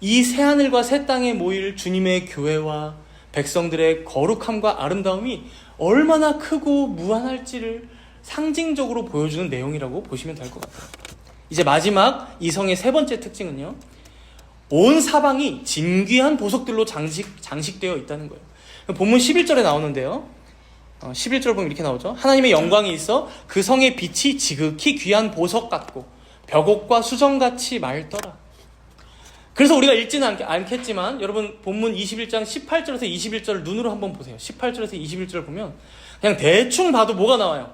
이 새하늘과 새 땅에 모일 주님의 교회와 백성들의 거룩함과 아름다움이 얼마나 크고 무한할지를 상징적으로 보여주는 내용이라고 보시면 될 것 같아요. 이제 마지막 이성의 세 번째 특징은요, 온 사방이 진귀한 보석들로 장식되어 있다는 거예요. 본문 11절에 나오는데요, 11절 보면 이렇게 나오죠. 하나님의 영광이 있어 그 성의 빛이 지극히 귀한 보석 같고 벽옥과 수정같이 맑더라. 그래서 우리가 읽지는 않겠지만 여러분, 본문 21장 18절에서 21절을 눈으로 한번 보세요. 18절에서 21절을 보면 그냥 대충 봐도 뭐가 나와요?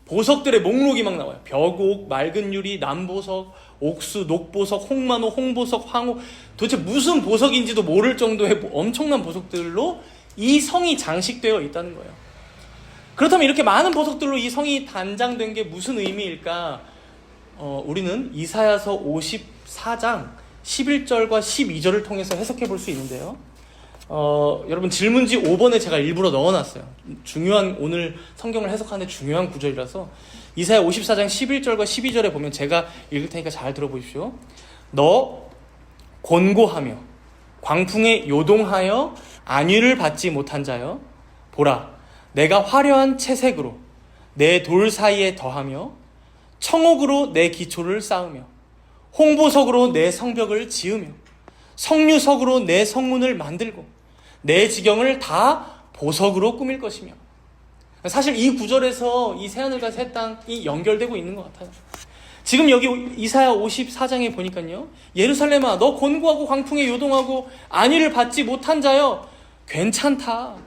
보석들의 목록이 막 나와요. 벽옥, 맑은 유리, 남보석, 옥수, 녹보석, 홍만호, 홍보석, 황호, 도대체 무슨 보석인지도 모를 정도의 엄청난 보석들로 이 성이 장식되어 있다는 거예요. 그렇다면 이렇게 많은 보석들로 이 성이 단장된 게 무슨 의미일까? 우리는 이사야서 54장 11절과 12절을 통해서 해석해 볼 수 있는데요. 여러분, 질문지 5번에 제가 일부러 넣어놨어요. 중요한, 오늘 성경을 해석하는데 중요한 구절이라서 이사야 54장 11절과 12절에 보면 제가 읽을 테니까 잘 들어보십시오. 너 곤고하며 광풍에 요동하여 안위를 받지 못한 자여, 보라, 내가 화려한 채색으로 내 돌 사이에 더하며 청옥으로 내 기초를 쌓으며 홍보석으로 내 성벽을 지으며 성류석으로 내 성문을 만들고 내 지경을 다 보석으로 꾸밀 것이며. 사실 이 구절에서 이 새하늘과 새 땅이 연결되고 있는 것 같아요. 지금 여기 이사야 54장에 보니까요, 예루살렘아, 너 곤고하고 광풍에 요동하고 안위를 받지 못한 자여, 괜찮다.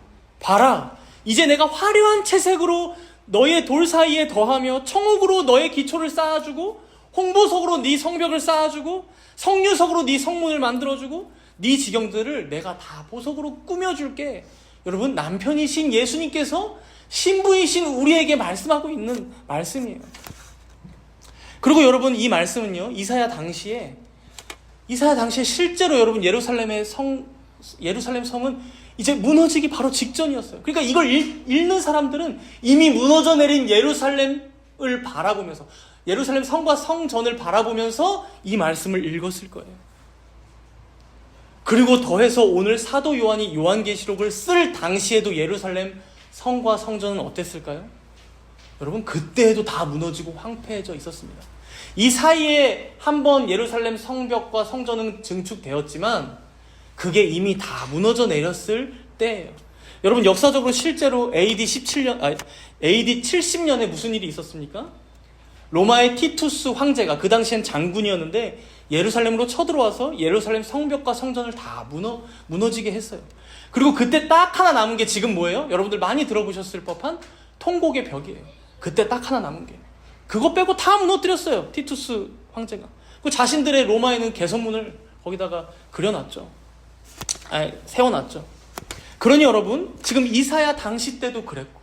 봐라, 이제 내가 화려한 채색으로 너의 돌 사이에 더하며 청옥으로 너의 기초를 쌓아주고 홍보석으로 네 성벽을 쌓아주고 성류석으로 네 성문을 만들어주고 네 지경들을 내가 다 보석으로 꾸며줄게. 여러분, 남편이신 예수님께서 신부이신 우리에게 말씀하고 있는 말씀이에요. 그리고 여러분, 이 말씀은요, 이사야 당시에 실제로 여러분 예루살렘 성은 이제 무너지기 바로 직전이었어요. 그러니까 이걸 읽는 사람들은 이미 무너져 내린 예루살렘을 바라보면서, 예루살렘 성과 성전을 바라보면서 이 말씀을 읽었을 거예요. 그리고 더해서 오늘 사도 요한이 요한계시록을 쓸 당시에도 예루살렘 성과 성전은 어땠을까요? 여러분, 그때에도 다 무너지고 황폐해져 있었습니다. 이 사이에 한번 예루살렘 성벽과 성전은 증축되었지만 그게 이미 다 무너져 내렸을 때예요. 여러분, 역사적으로 실제로 AD 70년에 무슨 일이 있었습니까? 로마의 티투스 황제가, 그 당시엔 장군이었는데, 예루살렘으로 쳐들어와서 예루살렘 성벽과 성전을 다 무너지게 했어요. 그리고 그때 딱 하나 남은 게 지금 뭐예요? 여러분들 많이 들어보셨을 법한 통곡의 벽이에요. 그때 딱 하나 남은 게. 그거 빼고 다 무너뜨렸어요, 티투스 황제가. 그 자신들의 로마에 있는 개선문을 거기다가 세워놨죠. 그러니 여러분, 지금 이사야 당시 때도 그랬고,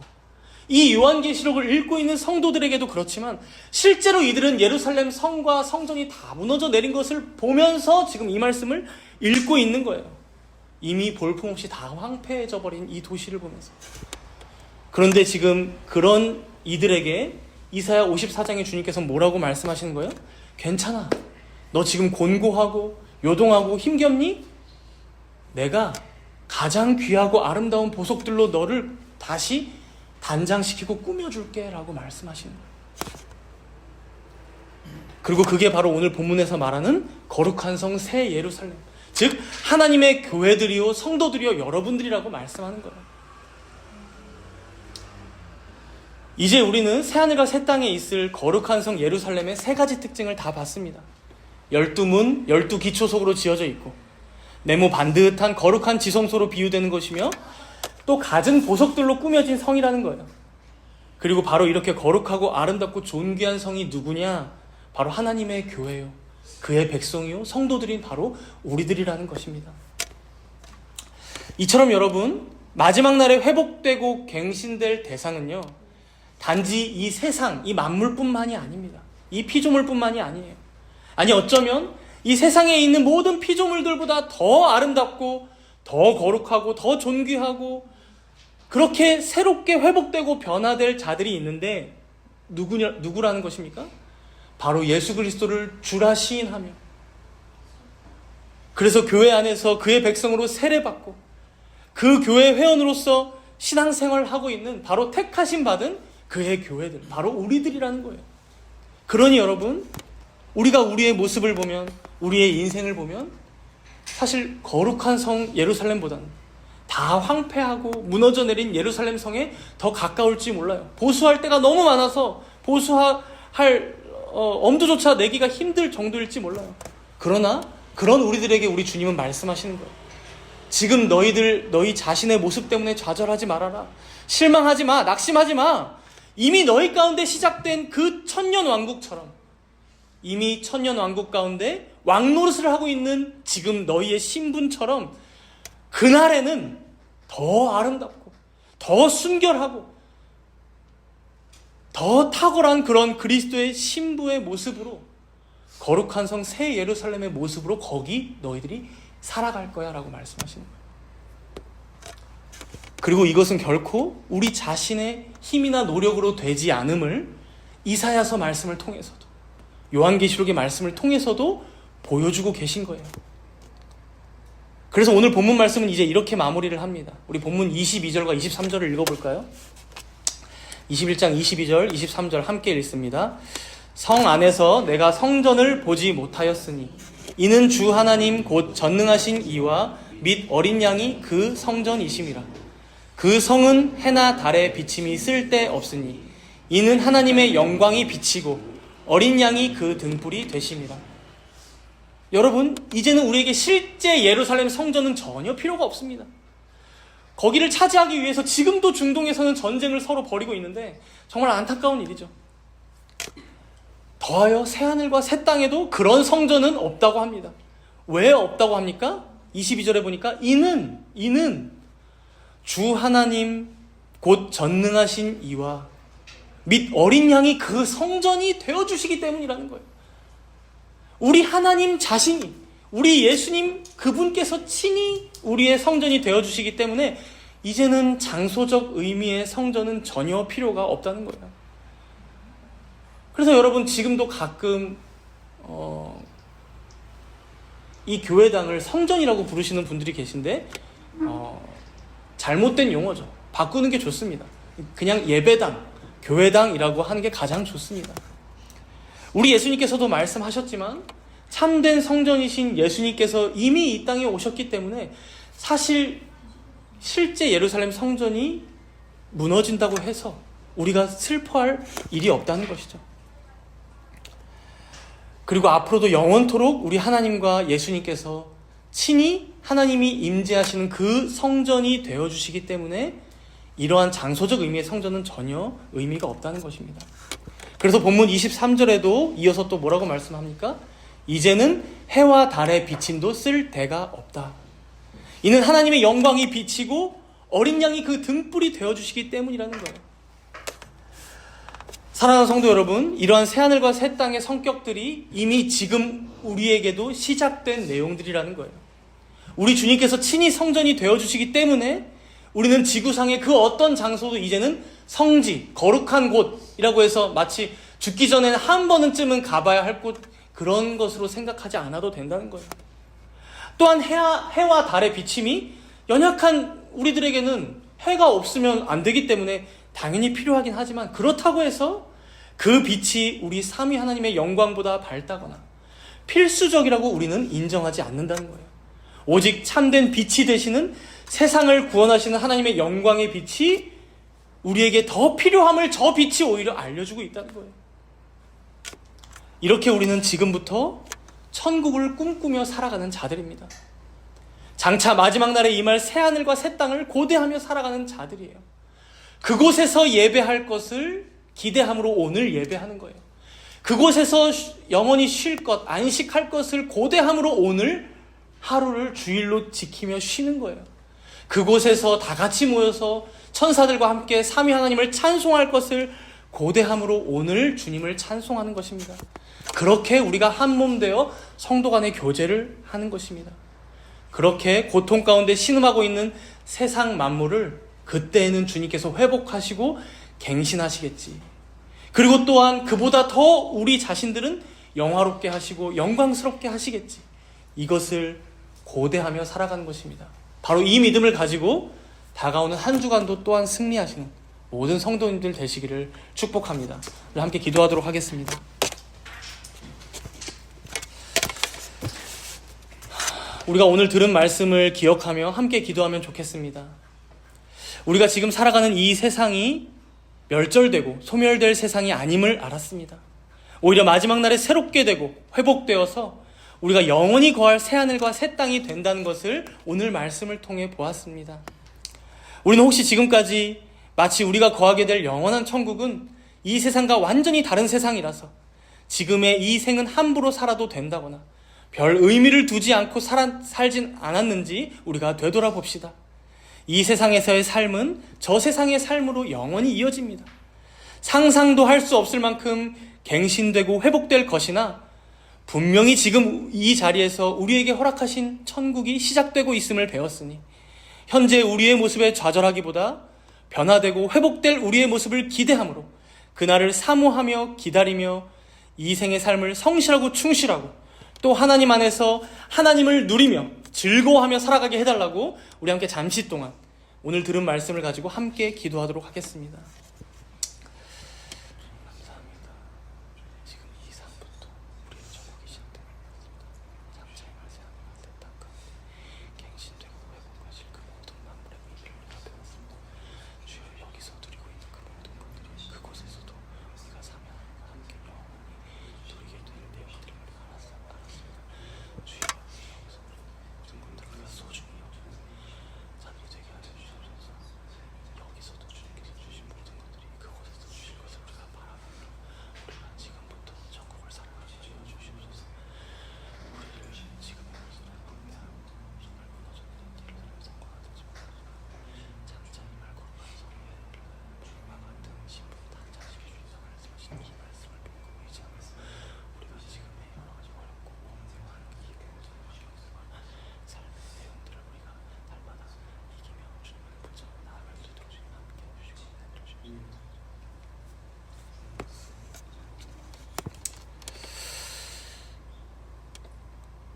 이 요한계시록을 읽고 있는 성도들에게도 그렇지만, 실제로 이들은 예루살렘 성과 성전이 다 무너져 내린 것을 보면서 지금 이 말씀을 읽고 있는 거예요. 이미 볼품없이 다 황폐해져 버린 이 도시를 보면서. 그런데 지금 그런 이들에게 이사야 54장의 주님께서 뭐라고 말씀하시는 거예요? 괜찮아. 너 지금 곤고하고 요동하고 힘겹니? 내가 가장 귀하고 아름다운 보석들로 너를 다시 단장시키고 꾸며줄게 라고 말씀하시는 거예요. 그리고 그게 바로 오늘 본문에서 말하는 거룩한 성 새 예루살렘, 즉 하나님의 교회들이요 성도들이요 여러분들이라고 말씀하는 거예요. 이제 우리는 새하늘과 새 땅에 있을 거룩한 성 예루살렘의 세 가지 특징을 다 봤습니다. 12문, 12기초석으로 지어져 있고, 네모 반듯한 거룩한 지성소로 비유되는 것이며, 또 갖은 보석들로 꾸며진 성이라는 거예요. 그리고 바로 이렇게 거룩하고 아름답고 존귀한 성이 누구냐? 바로 하나님의 교회요, 그의 백성이요 성도들인 바로 우리들이라는 것입니다. 이처럼 여러분, 마지막 날에 회복되고 갱신될 대상은요, 단지 이 세상, 이 만물뿐만이 아닙니다. 이 피조물뿐만이 아니에요. 아니, 어쩌면 이 세상에 있는 모든 피조물들보다 더 아름답고 더 거룩하고 더 존귀하고 그렇게 새롭게 회복되고 변화될 자들이 있는데, 누구라는 것입니까? 바로 예수 그리스도를 주라 시인하며, 그래서 교회 안에서 그의 백성으로 세례받고 그 교회 회원으로서 신앙생활을 하고 있는 바로 택하심 받은 그의 교회들, 바로 우리들이라는 거예요. 그러니 여러분, 우리가 우리의 모습을 보면, 우리의 인생을 보면 사실 거룩한 성 예루살렘보다는 다 황폐하고 무너져 내린 예루살렘 성에 더 가까울지 몰라요. 보수할 때가 너무 많아서 보수할 엄두조차 내기가 힘들 정도일지 몰라요. 그러나 그런 우리들에게 우리 주님은 말씀하시는 거예요. 지금 너희 자신의 모습 때문에 좌절하지 말아라. 실망하지 마. 낙심하지 마. 이미 너희 가운데 시작된 그 천년왕국처럼, 이미 천년왕국 가운데 왕노릇을 하고 있는 지금 너희의 신분처럼 그날에는 더 아름답고 더 순결하고 더 탁월한 그런 그리스도의 신부의 모습으로, 거룩한 성 새 예루살렘의 모습으로 거기 너희들이 살아갈 거야 라고 말씀하시는 거예요. 그리고 이것은 결코 우리 자신의 힘이나 노력으로 되지 않음을 이사야서 말씀을 통해서도, 요한계시록의 말씀을 통해서도 보여주고 계신 거예요. 그래서 오늘 본문 말씀은 이제 이렇게 마무리를 합니다. 우리 본문 22절과 23절을 읽어볼까요? 21장 22절, 23절 함께 읽습니다. 성 안에서 내가 성전을 보지 못하였으니 이는 주 하나님 곧 전능하신 이와 및 어린 양이 그 성전이심이라. 그 성은 해나 달의 비침이 쓸데없으니 이는 하나님의 영광이 비치고 어린 양이 그 등불이 되심이라. 여러분, 이제는 우리에게 실제 예루살렘 성전은 전혀 필요가 없습니다. 거기를 차지하기 위해서 지금도 중동에서는 전쟁을 서로 벌이고 있는데 정말 안타까운 일이죠. 더하여 새하늘과 새 땅에도 그런 성전은 없다고 합니다. 왜 없다고 합니까? 22절에 보니까 이는 주 하나님 곧 전능하신 이와 및 어린 양이 그 성전이 되어주시기 때문이라는 거예요. 우리 하나님 자신이, 우리 예수님 그분께서 친히 우리의 성전이 되어주시기 때문에 이제는 장소적 의미의 성전은 전혀 필요가 없다는 거예요. 그래서 여러분, 지금도 가끔 이 교회당을 성전이라고 부르시는 분들이 계신데 잘못된 용어죠. 바꾸는 게 좋습니다. 그냥 예배당, 교회당이라고 하는 게 가장 좋습니다. 우리 예수님께서도 말씀하셨지만 참된 성전이신 예수님께서 이미 이 땅에 오셨기 때문에 사실 실제 예루살렘 성전이 무너진다고 해서 우리가 슬퍼할 일이 없다는 것이죠. 그리고 앞으로도 영원토록 우리 하나님과 예수님께서 친히 하나님이 임재하시는 그 성전이 되어주시기 때문에 이러한 장소적 의미의 성전은 전혀 의미가 없다는 것입니다. 그래서 본문 23절에도 이어서 또 뭐라고 말씀합니까? 이제는 해와 달의 비침도 쓸 데가 없다. 이는 하나님의 영광이 비치고 어린 양이 그 등불이 되어주시기 때문이라는 거예요. 사랑하는 성도 여러분, 이러한 새하늘과 새 땅의 성격들이 이미 지금 우리에게도 시작된 내용들이라는 거예요. 우리 주님께서 친히 성전이 되어주시기 때문에 우리는 지구상의 그 어떤 장소도 이제는 성지, 거룩한 곳이라고 해서 마치 죽기 전에는 한 번은쯤은 가봐야 할 곳, 그런 것으로 생각하지 않아도 된다는 거예요. 또한 해와 달의 비침이 연약한 우리들에게는 해가 없으면 안 되기 때문에 당연히 필요하긴 하지만 그렇다고 해서 그 빛이 우리 삼위 하나님의 영광보다 밝다거나 필수적이라고 우리는 인정하지 않는다는 거예요. 오직 참된 빛이 되시는 세상을 구원하시는 하나님의 영광의 빛이 우리에게 더 필요함을 저 빛이 오히려 알려주고 있다는 거예요. 이렇게 우리는 지금부터 천국을 꿈꾸며 살아가는 자들입니다. 장차 마지막 날에 임할 새하늘과 새 땅을 고대하며 살아가는 자들이에요. 그곳에서 예배할 것을 기대함으로 오늘 예배하는 거예요. 그곳에서 영원히 쉴 것, 안식할 것을 고대함으로 오늘 하루를 주일로 지키며 쉬는 거예요. 그곳에서 다 같이 모여서 천사들과 함께 삼위 하나님을 찬송할 것을 고대함으로 오늘 주님을 찬송하는 것입니다. 그렇게 우리가 한 몸 되어 성도 간의 교제를 하는 것입니다. 그렇게 고통 가운데 신음하고 있는 세상 만물을 그때에는 주님께서 회복하시고 갱신하시겠지. 그리고 또한 그보다 더 우리 자신들은 영화롭게 하시고 영광스럽게 하시겠지. 이것을 고대하며 살아가는 것입니다. 바로 이 믿음을 가지고 다가오는 한 주간도 또한 승리하시는 모든 성도님들 되시기를 축복합니다. 함께 기도하도록 하겠습니다. 우리가 오늘 들은 말씀을 기억하며 함께 기도하면 좋겠습니다. 우리가 지금 살아가는 이 세상이 멸절되고 소멸될 세상이 아님을 알았습니다. 오히려 마지막 날에 새롭게 되고 회복되어서 우리가 영원히 거할 새하늘과 새 땅이 된다는 것을 오늘 말씀을 통해 보았습니다. 우리는 혹시 지금까지 마치 우리가 거하게 될 영원한 천국은 이 세상과 완전히 다른 세상이라서 지금의 이 생은 함부로 살아도 된다거나 별 의미를 두지 않고 살진 않았는지 우리가 되돌아봅시다. 이 세상에서의 삶은 저 세상의 삶으로 영원히 이어집니다. 상상도 할 수 없을 만큼 갱신되고 회복될 것이나 분명히 지금 이 자리에서 우리에게 허락하신 천국이 시작되고 있음을 배웠으니 현재 우리의 모습에 좌절하기보다 변화되고 회복될 우리의 모습을 기대함으로 그날을 사모하며 기다리며 이 생의 삶을 성실하고 충실하고 또 하나님 안에서 하나님을 누리며 즐거워하며 살아가게 해달라고 우리 함께 잠시 동안 오늘 들은 말씀을 가지고 함께 기도하도록 하겠습니다. 감사합니다. 지금 이 삶부터 우리의 천국이 시작됩니다.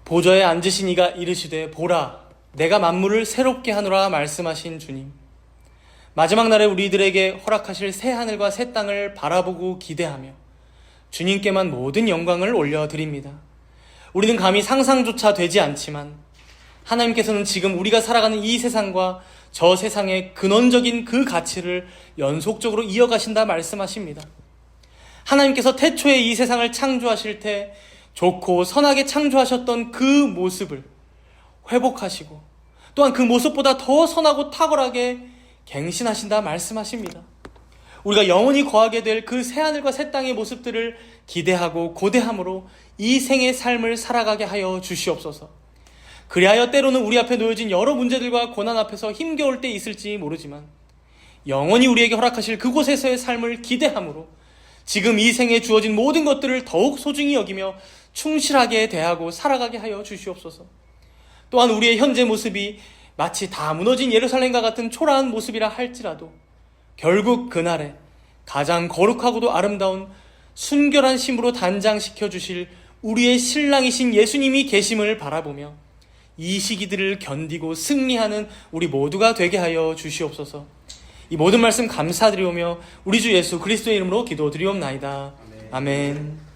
보좌에 앉으신 이가 이르시되 보라 내가 만물을 새롭게 하노라 말씀하신 주님, 마지막 날에 우리들에게 허락하실 새 하늘과 새 땅을 바라보고 기대하며 주님께만 모든 영광을 올려드립니다. 우리는 감히 상상조차 되지 않지만 하나님께서는 지금 우리가 살아가는 이 세상과 저 세상의 근원적인 그 가치를 연속적으로 이어가신다 말씀하십니다. 하나님께서 태초에 이 세상을 창조하실 때 좋고 선하게 창조하셨던 그 모습을 회복하시고 또한 그 모습보다 더 선하고 탁월하게 갱신하신다 말씀하십니다. 우리가 영원히 거하게 될 그 새하늘과 새 땅의 모습들을 기대하고 고대함으로 이 생의 삶을 살아가게 하여 주시옵소서. 그리하여 때로는 우리 앞에 놓여진 여러 문제들과 고난 앞에서 힘겨울 때 있을지 모르지만 영원히 우리에게 허락하실 그곳에서의 삶을 기대함으로 지금 이 생에 주어진 모든 것들을 더욱 소중히 여기며 충실하게 대하고 살아가게 하여 주시옵소서. 또한 우리의 현재 모습이 마치 다 무너진 예루살렘과 같은 초라한 모습이라 할지라도 결국 그날에 가장 거룩하고도 아름다운 순결한 심으로 단장시켜 주실 우리의 신랑이신 예수님이 계심을 바라보며 이 시기들을 견디고 승리하는 우리 모두가 되게 하여 주시옵소서. 이 모든 말씀 감사드리오며 우리 주 예수 그리스도의 이름으로 기도드리옵나이다. 아멘.